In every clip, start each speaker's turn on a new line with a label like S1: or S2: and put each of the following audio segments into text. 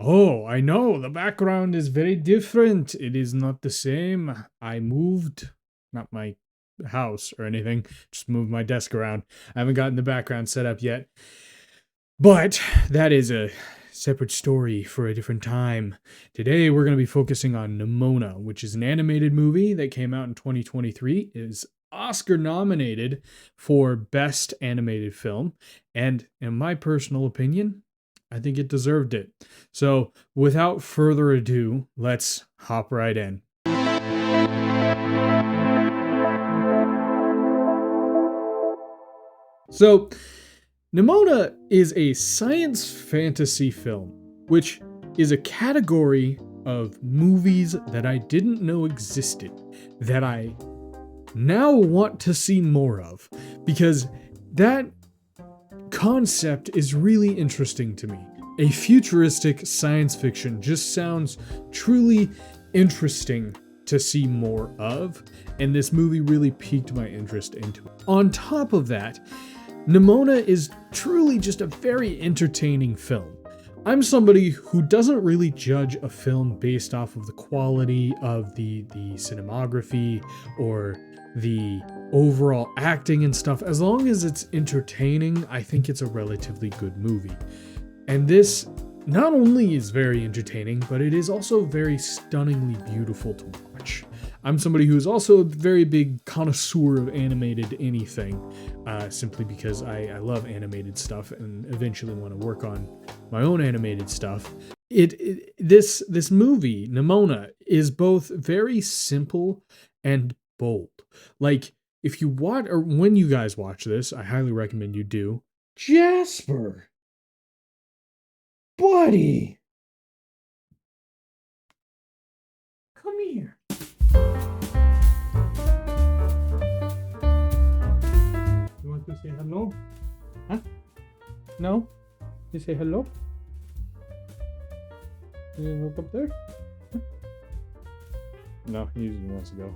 S1: Oh, I know. The background is very different. It is not the same. I moved, not my house or anything, just moved my desk around. I haven't gotten the background set up yet. But that is a separate story for a different time. Today we're going to be focusing on Nimona, which is an animated movie that came out in 2023. It is Oscar nominated for Best Animated Film, and in my personal opinion, I think it deserved it. So, without further ado, let's hop right in. So, Nimona is a science fantasy film, which is a category of movies that I didn't know existed, that I now want to see more of, because that concept is really interesting to me. A futuristic science fiction just sounds truly interesting to see more of, and this movie really piqued my interest into it. On top of that, Nimona is truly just a very entertaining film. I'm somebody who doesn't really judge a film based off of the quality of the cinematography or the overall acting and stuff. As long as it's entertaining, I think it's a relatively good movie. And this not only is very entertaining, but it is also very stunningly beautiful to watch. I'm somebody who is also a very big connoisseur of animated anything, simply because I love animated stuff and eventually want to work on my own animated stuff. This movie, Nimona, is both very simple and bold. Like, if you watch, or when you guys watch this, I highly recommend you do. Jasper! Buddy! Come here. You want to say hello? Huh? No? You say hello? You look up there? Huh? No, he usually wants to go.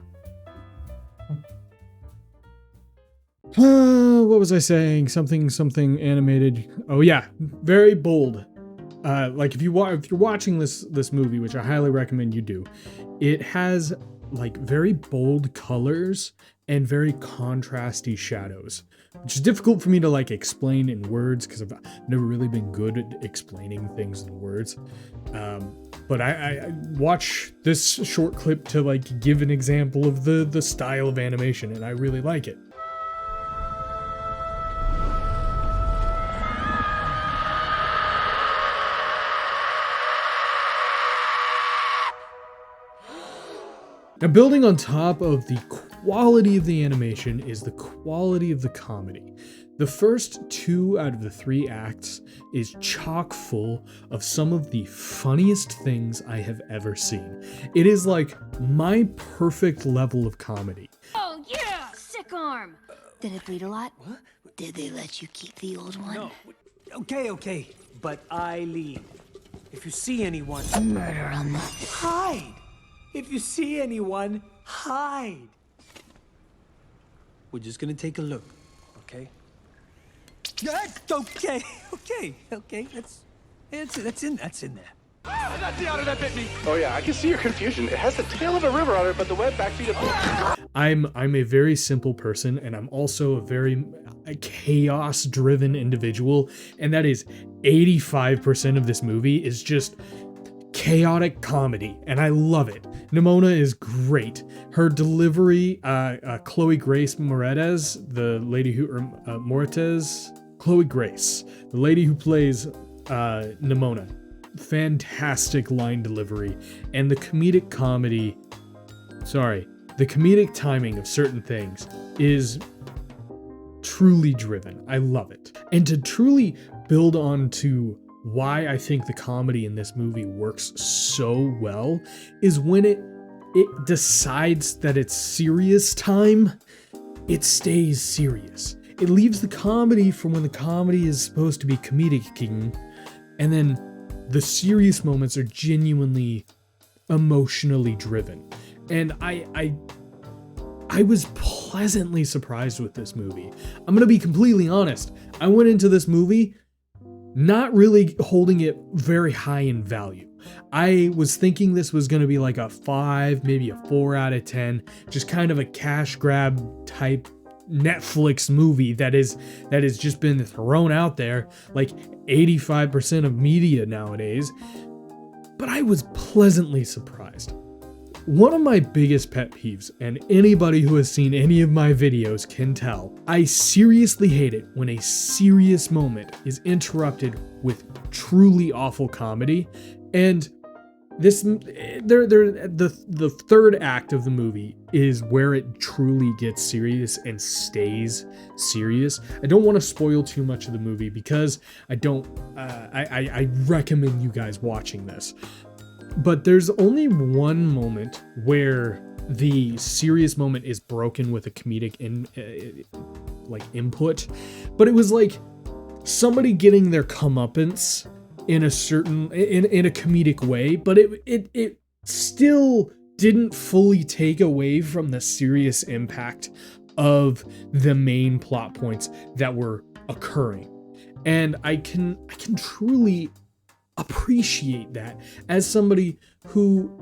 S1: What was I saying? Something animated. Oh yeah, very bold. Like if you're watching this movie, which I highly recommend you do, it has like very bold colors and very contrasty shadows, which is difficult for me to like explain in words because I've never really been good at explaining things in words. But I watch this short clip to like give an example of the style of animation, and I really like it. Now, building on top of the quality of the animation is the quality of the comedy. The first 2 out of the 3 acts is chock full of some of the funniest things I have ever seen. It is like my perfect level of comedy.
S2: Oh yeah! Sick arm! Did it bleed a lot?
S3: What?
S2: Did they let you keep the old one?
S3: No. Okay. But I leave. If you see anyone,
S2: Murder 'em.
S3: hide. If you see anyone, hide. We're just gonna take a look, okay? Okay. That's in there.
S4: That's the otter that bit me. Oh yeah, I can see your confusion. It has the tail of a river otter, but the web back feet of...
S1: I'm a very simple person, and I'm also a very chaos-driven individual, and that is 85% of this movie is just chaotic comedy, and I love it. Nimona is great. Her delivery, Chloe Grace Moretz, the lady who, Chloe Grace, the lady who plays Nimona, fantastic line delivery, and the comedic timing of certain things is truly driven. I love it. And to truly build on to why I think the comedy in this movie works so well is when it decides that it's serious time, it stays serious. It leaves the comedy from when the comedy is supposed to be comedic king, and then the serious moments are genuinely emotionally driven. And I was pleasantly surprised with this movie. I'm gonna be completely honest. I went into this movie not really holding it very high in value. I was thinking this was going to be like a 5, maybe a 4 out of 10, just kind of a cash grab type Netflix movie that has just been thrown out there like 85% of media nowadays. But I was pleasantly surprised. One of my biggest pet peeves, and anybody who has seen any of my videos can tell, I seriously hate it when a serious moment is interrupted with truly awful comedy. And the third act of the movie is where it truly gets serious and stays serious. I don't want to spoil too much of the movie because I recommend you guys watching this. But there's only one moment where the serious moment is broken with a comedic input, but it was like somebody getting their comeuppance in a comedic way, but it still didn't fully take away from the serious impact of the main plot points that were occurring. And I can truly appreciate that as somebody who,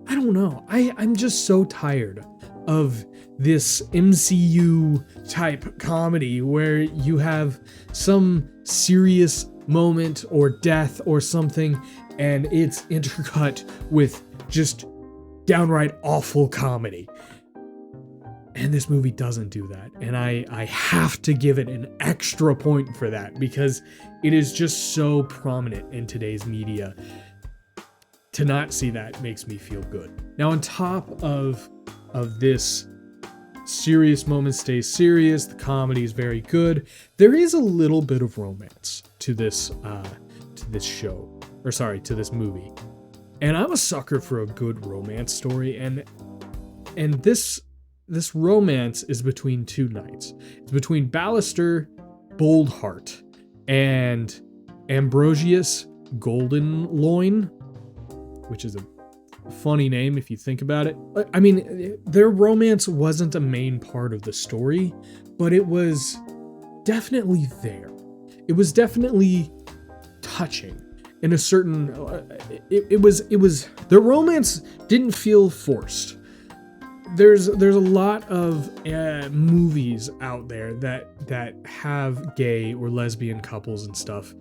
S1: I don't know, I'm just so tired of this MCU type comedy where you have some serious moment or death or something and it's intercut with just downright awful comedy. And this movie doesn't do that. And I have to give it an extra point for that because it is just so prominent in today's media. To not see that makes me feel good. Now, on top of this serious moment stays serious, the comedy is very good, there is a little bit of romance to this movie. And I'm a sucker for a good romance story, and this romance is between two knights. It's between Ballister Boldheart and Ambrosius Goldenloin, which is a funny name if you think about it. I mean, their romance wasn't a main part of the story, but it was definitely there. It was definitely touching in a certain. It was. The romance didn't feel forced. There's a lot of movies out there that have gay or lesbian couples and stuff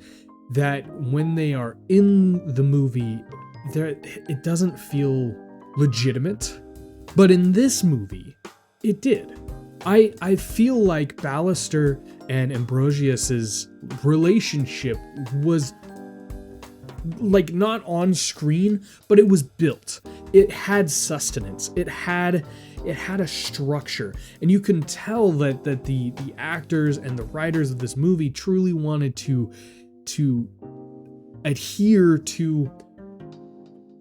S1: that when they are in the movie, it doesn't feel legitimate. But in this movie, it did. I feel like Ballister and Ambrosius's relationship was like not on screen, but it was built. It had sustenance. It had a structure, and you can tell that the actors and the writers of this movie truly wanted to adhere to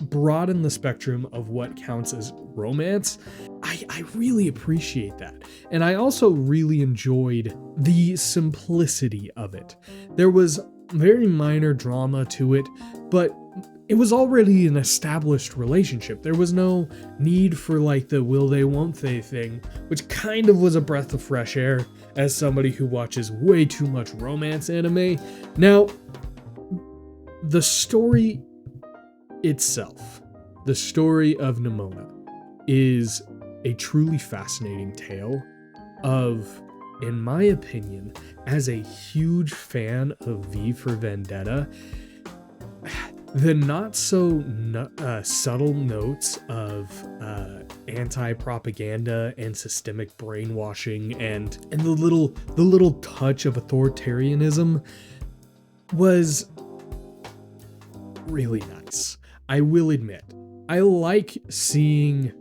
S1: broaden the spectrum of what counts as romance. I really appreciate that. And I also really enjoyed the simplicity of it. There was very minor drama to it, but it was already an established relationship. There was no need for like the will they won't they thing, which kind of was a breath of fresh air as somebody who watches way too much romance anime. Now, the story itself, the story of Nimona, is a truly fascinating tale of, in my opinion, as a huge fan of V for Vendetta, the not so subtle notes of anti-propaganda and systemic brainwashing and the little touch of authoritarianism was really nice. I will admit, I like seeing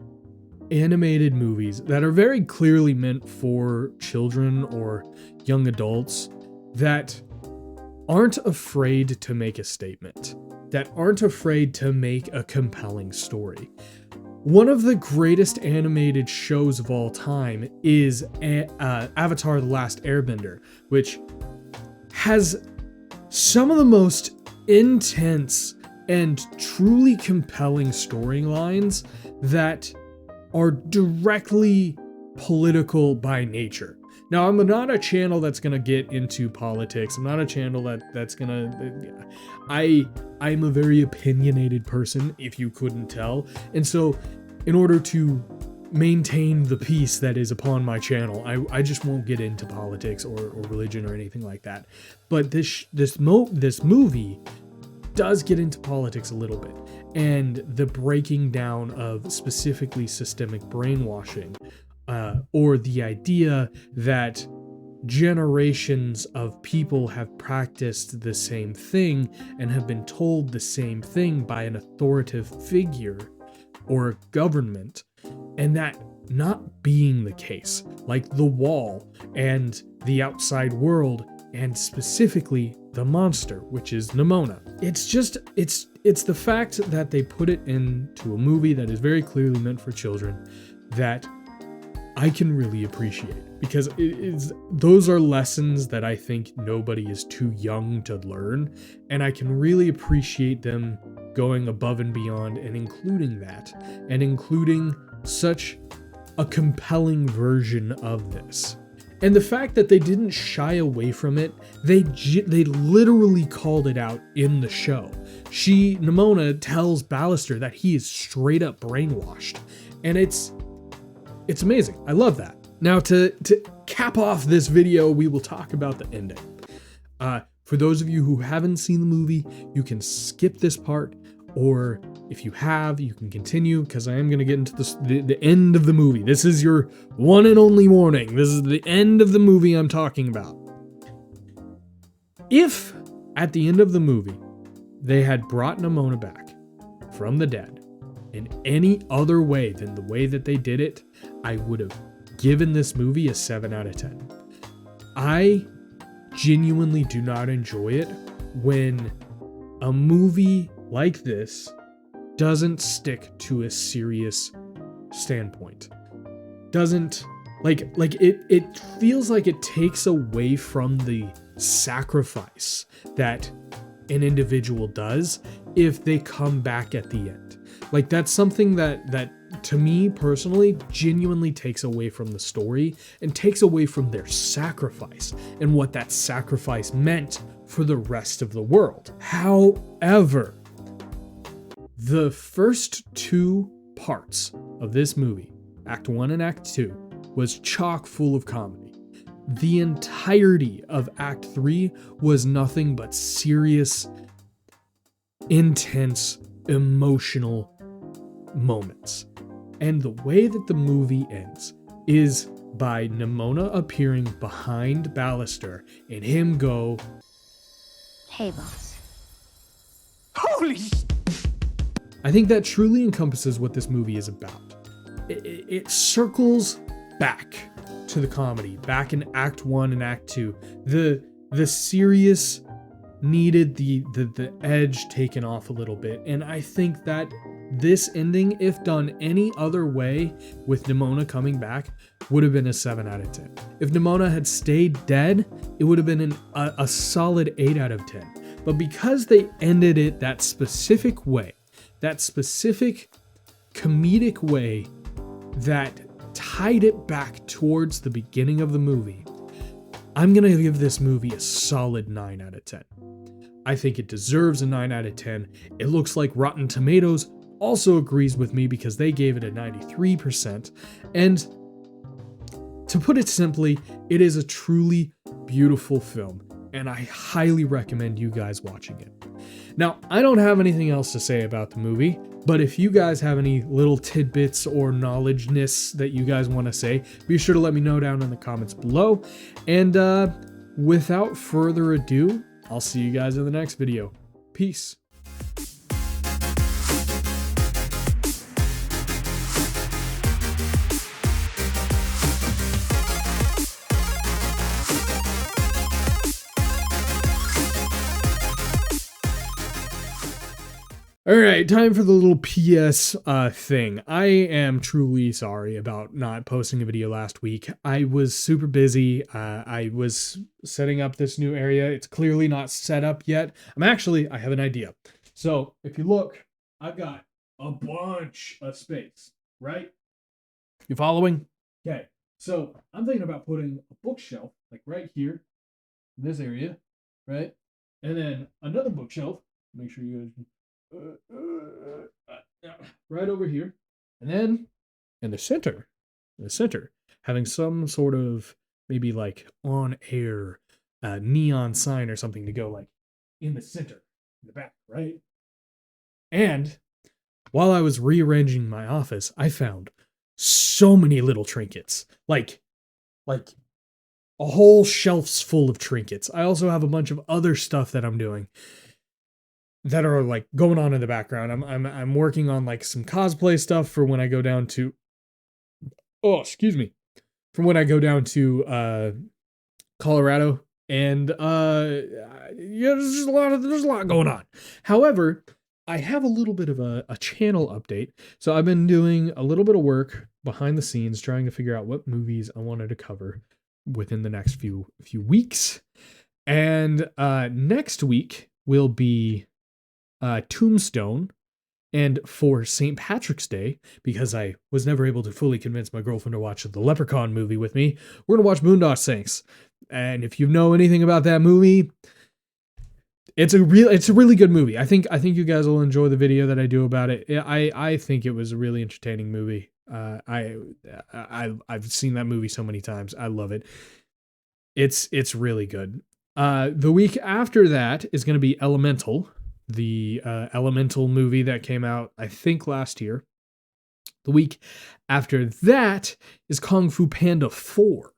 S1: animated movies that are very clearly meant for children or young adults that aren't afraid to make a statement, that aren't afraid to make a compelling story. One of the greatest animated shows of all time is Avatar: The Last Airbender, which has some of the most intense and truly compelling storylines that are directly political by nature. Now, I'm not a channel that's gonna get into politics. I'm not a channel that's gonna. I'm a very opinionated person, if you couldn't tell, and so in order to maintain the peace that is upon my channel, I just won't get into politics or religion or anything like that. But this movie does get into politics a little bit, and the breaking down of specifically systemic brainwashing, or the idea that generations of people have practiced the same thing and have been told the same thing by an authoritative figure or government, and that not being the case, like the wall and the outside world, and specifically the monster, which is Nimona. It's the fact that they put it into a movie that is very clearly meant for children that I can really appreciate, because those are lessons that I think nobody is too young to learn, and I can really appreciate them going above and beyond and including that, and including such a compelling version of this. And the fact that they didn't shy away from it, they literally called it out in the show. Nimona tells Ballister that he is straight up brainwashed, and it's amazing. I love that. Now, to cap off this video, we will talk about the ending. For those of you who haven't seen the movie, you can skip this part, or if you have, you can continue, because I am going to get into the end of the movie. This is your one and only warning. This is the end of the movie I'm talking about. If, at the end of the movie, they had brought Nimona back from the dead in any other way than the way that they did it, I would have given this movie a 7 out of 10. I genuinely do not enjoy it when a movie like this doesn't stick to a serious standpoint. Doesn't it feels like it takes away from the sacrifice that an individual does if they come back at the end. Like, that's something that to me personally genuinely takes away from the story and takes away from their sacrifice and what that sacrifice meant for the rest of the world. However, the first 2 parts of this movie, Act 1 and Act 2, was chock full of comedy. The entirety of Act 3 was nothing but serious, intense, emotional moments. And the way that the movie ends is by Nimona appearing behind Ballister and him go,
S2: Hey, boss.
S3: Holy!
S1: I think that truly encompasses what this movie is about. It circles back to the comedy, back in Act 1 and Act 2. The serious needed the edge taken off a little bit, and I think that this ending, if done any other way with Nimona coming back, would have been a 7 out of 10. If Nimona had stayed dead, it would have been a solid 8 out of 10. But because they ended it that specific way, that specific comedic way that tied it back towards the beginning of the movie, I'm going to give this movie a solid 9 out of 10. I think it deserves a 9 out of 10. It looks like Rotten Tomatoes also agrees with me because they gave it a 93%. And to put it simply, it is a truly beautiful film, and I highly recommend you guys watching it. Now, I don't have anything else to say about the movie, but if you guys have any little tidbits or knowledgeness that you guys want to say, be sure to let me know down in the comments below. And without further ado, I'll see you guys in the next video. Peace. All right, time for the little PS thing. I am truly sorry about not posting a video last week. I was super busy. I was setting up this new area. It's clearly not set up yet. I have an idea. So if you look, I've got a bunch of space, right? You following? Okay. So I'm thinking about putting a bookshelf like right here in this area, right? And then another bookshelf. Make sure you guys right over here. And then in the center, having some sort of maybe like on air neon sign or something to go like in the center, in the back, right? And while I was rearranging my office, I found so many little trinkets, like a whole shelf's full of trinkets. I also have a bunch of other stuff that I'm doing that are like going on in the background. I'm working on like some cosplay stuff for when I go down to excuse me. From when I go down to Colorado, and yeah, there's a lot going on. However, I have a little bit of a channel update. So I've been doing a little bit of work behind the scenes trying to figure out what movies I wanted to cover within the next few weeks. And next week will be Tombstone. And for St. Patrick's Day, because I was never able to fully convince my girlfriend to watch the Leprechaun movie with me, we're going to watch Boondock Saints. And if you know anything about that movie, it's a really good movie. I think you guys will enjoy the video that I do about it. I think it was a really entertaining movie. I've seen that movie so many times. I love it. It's really good. The week after that is going to be Elemental, the Elemental movie that came out, I think, last year. The week after that is Kung Fu Panda 4.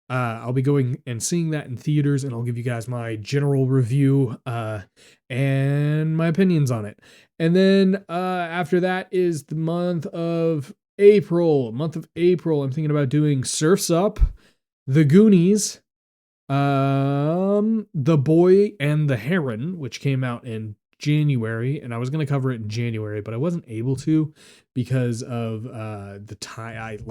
S1: I'll be going and seeing that in theaters, and I'll give you guys my general review and my opinions on it. And then after that is the month of April. I'm thinking about doing Surf's Up, The Goonies, The Boy and the Heron, which came out in January, and I was going to cover it in January, but I wasn't able to because of the time.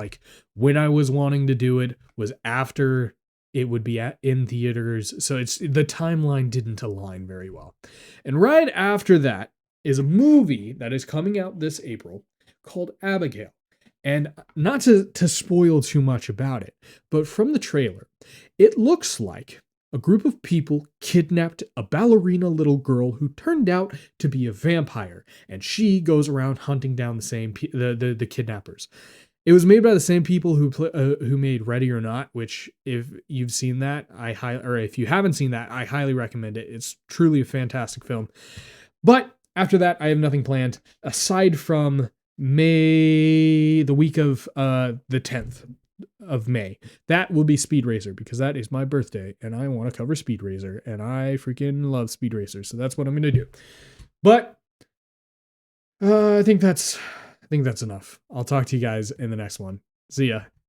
S1: When I was wanting to do it was after it would be in theaters, so the timeline didn't align very well. And right after that is a movie that is coming out this April called Abigail. And not to spoil too much about it, but from the trailer, it looks like a group of people kidnapped a ballerina little girl who turned out to be a vampire, and she goes around hunting down the kidnappers. It was made by the same people who made Ready or Not, which if you've seen that, if you haven't seen that, I highly recommend it. It's truly a fantastic film. But after that, I have nothing planned aside from the week of the 10th of May. That will be Speed Racer, because that is my birthday and I want to cover Speed Racer, and I freaking love Speed Racer, so that's what I'm going to do. But I think that's enough. I'll talk to you guys in the next one. See ya.